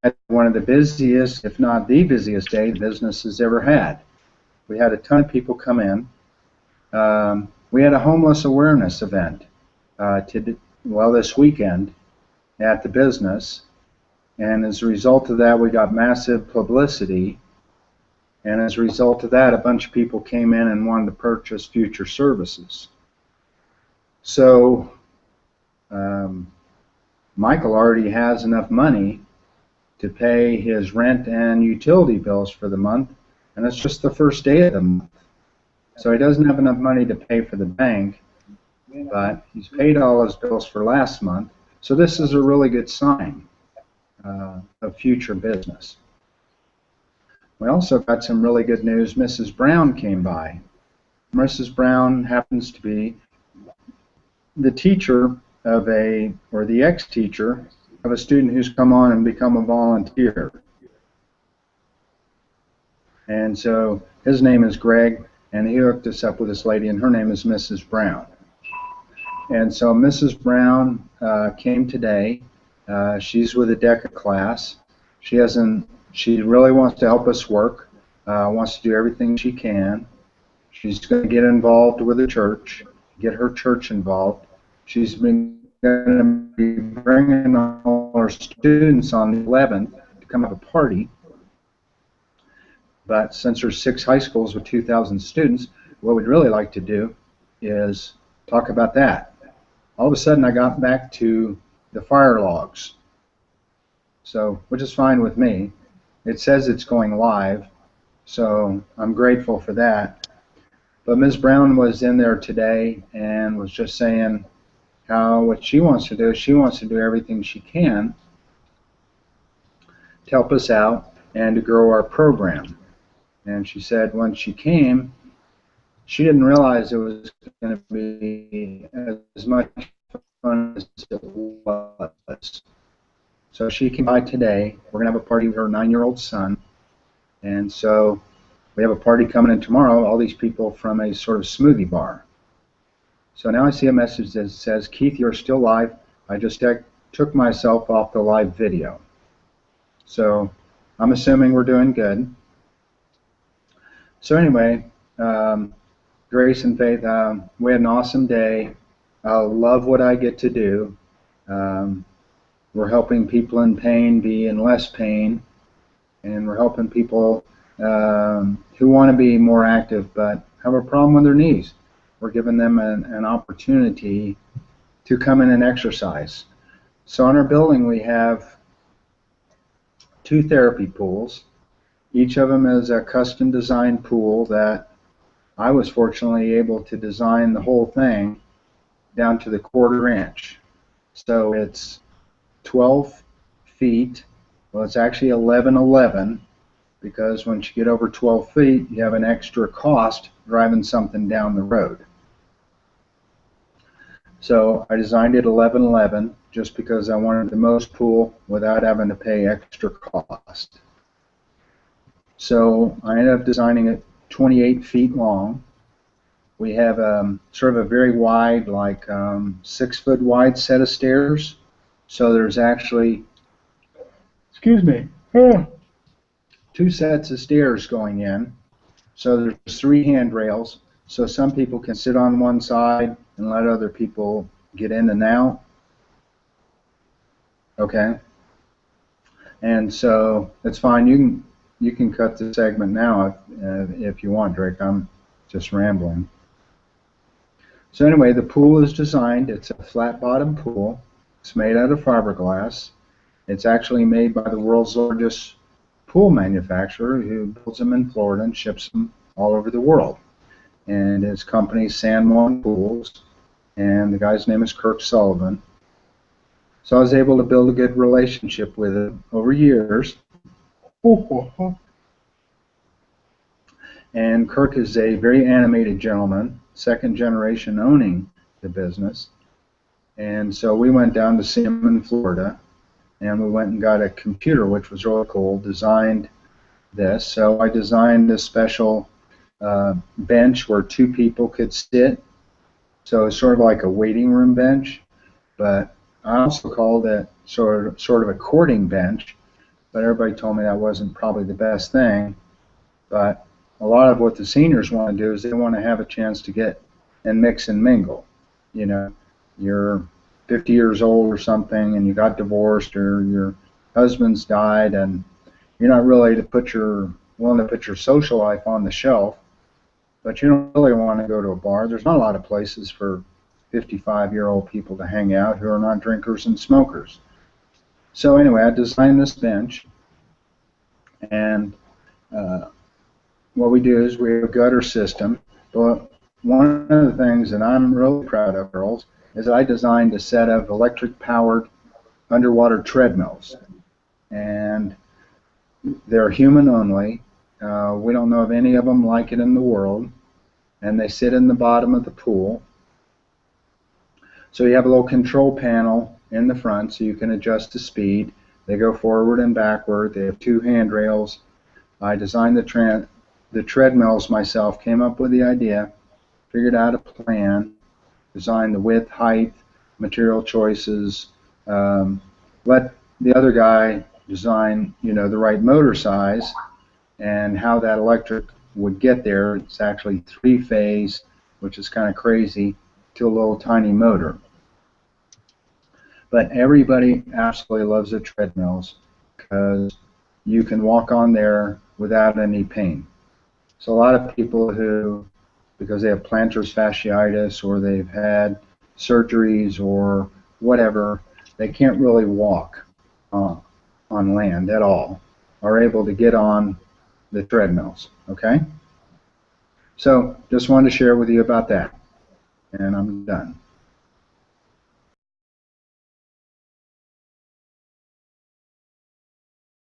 had one of the busiest, if not the busiest day the business has ever had. We had a ton of people come in. We had a homeless awareness event this weekend at the business, and as a result of that, we got massive publicity. And as a result of that, a bunch of people came in and wanted to purchase future services. So Michael already has enough money to pay his rent and utility bills for the month, and it's just the first day of the month. So he doesn't have enough money to pay for the bank, but he's paid all his bills for last month. So this is a really good sign of future business. We also got some really good news. Mrs. Brown came by. Mrs. Brown happens to be the teacher of the ex-teacher of a student who's come on and become a volunteer. And so his name is Greg, and he hooked us up with this lady, and her name is Mrs. Brown. And so Mrs. Brown came today. She's with the DECA class. She really wants to help us work, wants to do everything she can. She's going to get involved with the church, get her church involved. She's going to be bringing all our students on the 11th to come have a party. But since there's 6 high schools with 2,000 students, what we'd really like to do is talk about that. All of a sudden, I got back to the fire logs, so which is fine with me. It says it's going live, so I'm grateful for that. But Ms. Brown was in there today and was just saying what she wants to do is she wants to do everything she can to help us out and to grow our program. And she said when she came, she didn't realize it was going to be as much fun as it was. So she came by today. We're going to have a party with her 9-year-old son. And so we have a party coming in tomorrow, all these people from a sort of smoothie bar. So now I see a message that says, Keith, you're still live. I just took myself off the live video. So I'm assuming we're doing good. So anyway, Grace and Faith, we had an awesome day. I love what I get to do. We're helping people in pain be in less pain, and we're helping people who want to be more active but have a problem with their knees. We're giving them an opportunity to come in and exercise. So in our building we have 2 therapy pools. Each of them is a custom designed pool that I was fortunately able to design the whole thing down to the 1/4 inch. So it's 12 feet. Well, it's actually 11 because once you get over 12 feet, you have an extra cost driving something down the road. So I designed it 11 just because I wanted the most pool without having to pay extra cost. So I ended up designing it 28 feet long. We have sort of a very wide, like 6 foot wide set of stairs. So there's actually, 2 sets of stairs going in. So there's 3 handrails. So some people can sit on one side and let other people get in and out. Okay. And so it's fine. You can cut the segment now if you want, Drake. I'm just rambling. So anyway, the pool is designed. It's a flat bottom pool. It's made out of fiberglass. It's actually made by the world's largest pool manufacturer who builds them in Florida and ships them all over the world. And his company is San Juan Pools, and the guy's name is Kirk Sullivan. So I was able to build a good relationship with him over years. And Kirk is a very animated gentleman, 2nd generation owning the business. And so we went down to see him in Florida, and we went and got a computer, which was really cool, designed this. So I designed this special bench where 2 people could sit. So it's sort of like a waiting room bench, but I also called it sort of a courting bench but everybody told me that wasn't probably the best thing. But a lot of what the seniors want to do is they want to have a chance to get and mix and mingle. You know, you're 50 years old or something, and you got divorced, or your husband's died, and you're not really willing to put your social life on the shelf, but you don't really want to go to a bar. There's not a lot of places for 55-year-old people to hang out who are not drinkers and smokers. So anyway, I designed this bench, and what we do is we have a gutter system. But one of the things that I'm really proud of, girls, is that I designed a set of electric-powered underwater treadmills, and they're human only. We don't know of any of them like it in the world, and they sit in the bottom of the pool. So you have a little control panel in the front so you can adjust the speed. They go forward and backward. They have 2 handrails. I designed the treadmills myself, came up with the idea, figured out a plan, designed the width, height, material choices, let the other guy design, the right motor size and how that electric would get there. It's actually 3-phase, which is kind of crazy, to a little tiny motor. But everybody absolutely loves the treadmills because you can walk on there without any pain. So a lot of people who, because they have plantar fasciitis or they've had surgeries or whatever, they can't really walk on land at all, are able to get on the treadmills, okay? So just wanted to share with you about that, and I'm done.